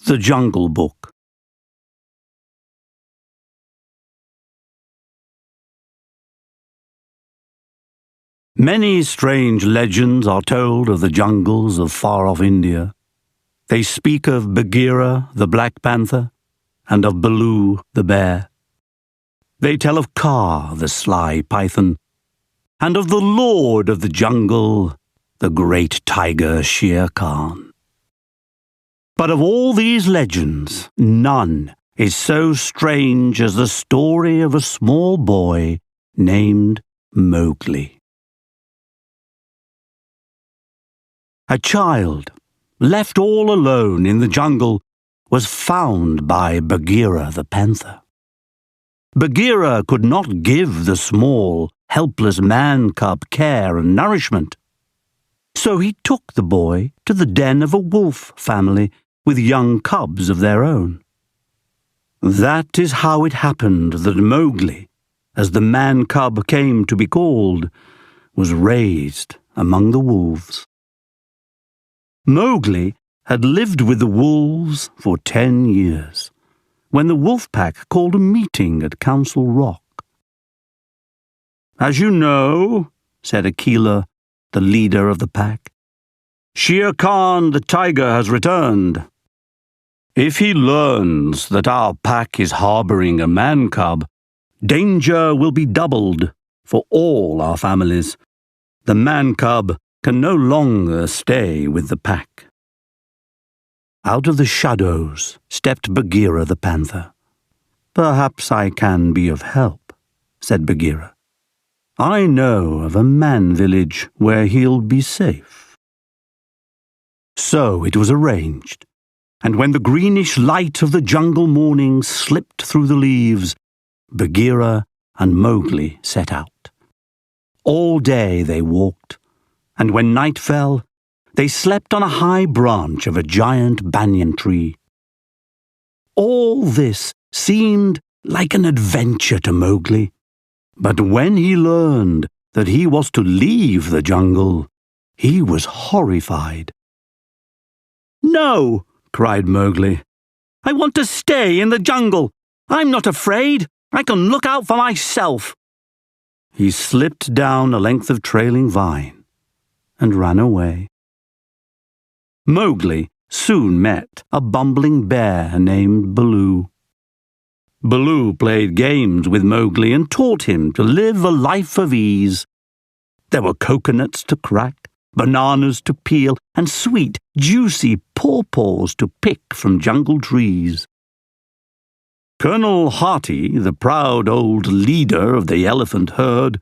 The Jungle Book. Many strange legends are told of the jungles of far-off India. They speak of Bagheera, the Black Panther, and of Baloo, the bear. They tell of Kaa, the sly python, and of the Lord of the Jungle, the great tiger Shere Khan. But of all these legends, none is so strange as the story of a small boy named Mowgli. A child, left all alone in the jungle, was found by Bagheera the panther. Bagheera could not give the small, helpless man-cub care and nourishment. So he took the boy to the den of a wolf family with young cubs of their own. That is how it happened that Mowgli, as the man-cub came to be called, was raised among the wolves. Mowgli had lived with the wolves for 10 years, when the wolf pack called a meeting at Council Rock. "As you know," said Akela, the leader of the pack, "Shere Khan the tiger has returned. If he learns that our pack is harboring a man-cub, danger will be doubled for all our families. The man-cub can no longer stay with the pack." Out of the shadows stepped Bagheera the panther. "Perhaps I can be of help," said Bagheera. "I know of a man village where he'll be safe." So it was arranged, and when the greenish light of the jungle morning slipped through the leaves, Bagheera and Mowgli set out. All day they walked, and when night fell, they slept on a high branch of a giant banyan tree. All this seemed like an adventure to Mowgli, but when he learned that he was to leave the jungle, he was horrified. "No!" cried Mowgli. "I want to stay in the jungle. I'm not afraid. I can look out for myself." He slipped down a length of trailing vine and ran away. Mowgli soon met a bumbling bear named Baloo. Baloo played games with Mowgli and taught him to live a life of ease. There were coconuts to crack, bananas to peel, and sweet, juicy pawpaws to pick from jungle trees. Colonel Hearty, the proud old leader of the elephant herd,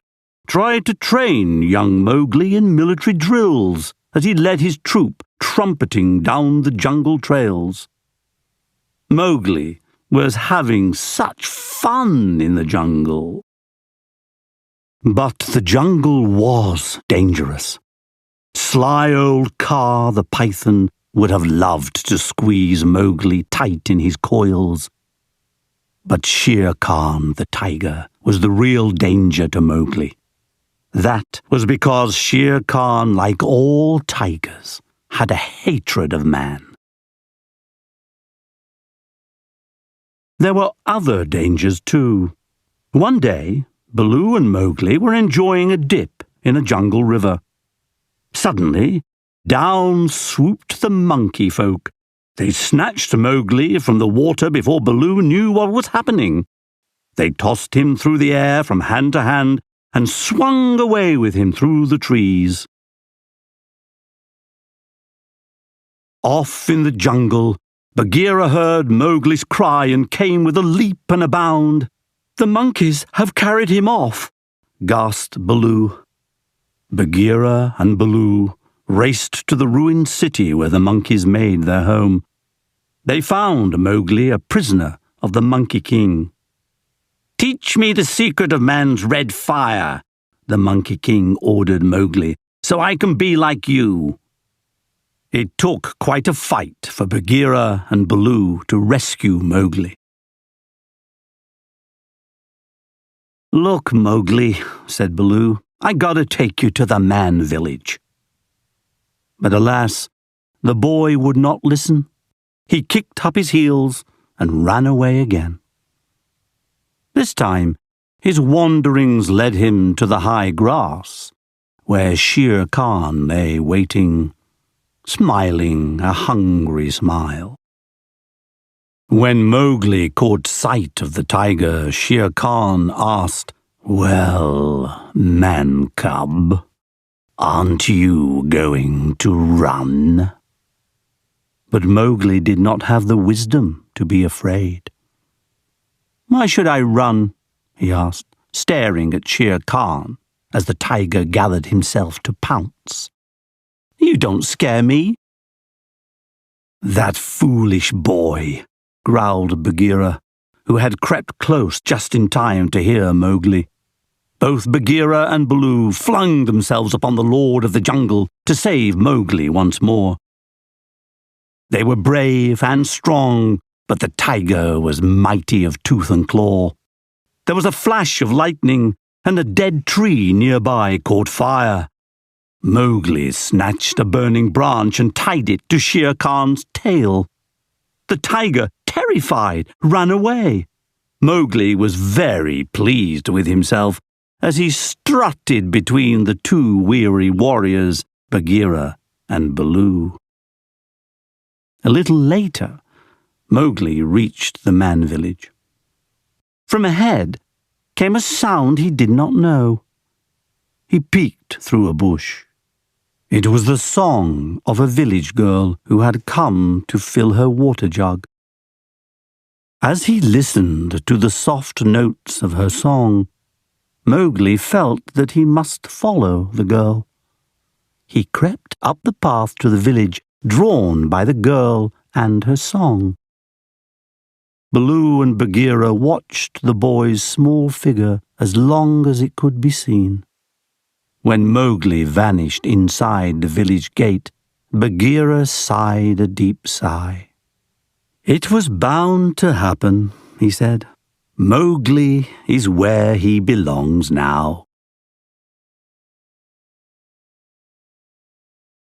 tried to train young Mowgli in military drills as he led his troop trumpeting down the jungle trails. Mowgli was having such fun in the jungle. But the jungle was dangerous. Sly old Kaa the python would have loved to squeeze Mowgli tight in his coils. But Shere Khan the tiger was the real danger to Mowgli. That was because Shere Khan, like all tigers, had a hatred of man. There were other dangers too. One day, Baloo and Mowgli were enjoying a dip in a jungle river. Suddenly, down swooped the monkey folk. They snatched Mowgli from the water before Baloo knew what was happening. They tossed him through the air from hand to hand and swung away with him through the trees. Off in the jungle, Bagheera heard Mowgli's cry and came with a leap and a bound. "The monkeys have carried him off," gasped Baloo. Bagheera and Baloo raced to the ruined city where the monkeys made their home. They found Mowgli a prisoner of the Monkey King. "Teach me the secret of man's red fire," the Monkey King ordered Mowgli, "so I can be like you." It took quite a fight for Bagheera and Baloo to rescue Mowgli. "Look, Mowgli," said Baloo, "I gotta take you to the man village." But alas, the boy would not listen. he kicked up his heels and ran away again. This time, his wanderings led him to the high grass, where Shere Khan lay waiting, smiling a hungry smile. When Mowgli caught sight of the tiger, Shere Khan asked, "Well, man-cub, aren't you going to run?" But Mowgli did not have the wisdom to be afraid. "Why should I run?" he asked, staring at Shere Khan as the tiger gathered himself to pounce. "You don't scare me." "That foolish boy," growled Bagheera, who had crept close just in time to hear Mowgli. Both Bagheera and Baloo flung themselves upon the Lord of the Jungle to save Mowgli once more. They were brave and strong, but the tiger was mighty of tooth and claw. There was a flash of lightning, and a dead tree nearby caught fire. Mowgli snatched a burning branch and tied it to Shere Khan's tail. The tiger, terrified, ran away. Mowgli was very pleased with himself as he strutted between the two weary warriors, Bagheera and Baloo. A little later, Mowgli reached the man village. From ahead came a sound he did not know. He peeked through a bush. It was the song of a village girl who had come to fill her water jug. As he listened to the soft notes of her song, Mowgli felt that he must follow the girl. He crept up the path to the village, drawn by the girl and her song. Baloo and Bagheera watched the boy's small figure as long as it could be seen. When Mowgli vanished inside the village gate, Bagheera sighed a deep sigh. "It was bound to happen," he said. "Mowgli is where he belongs now."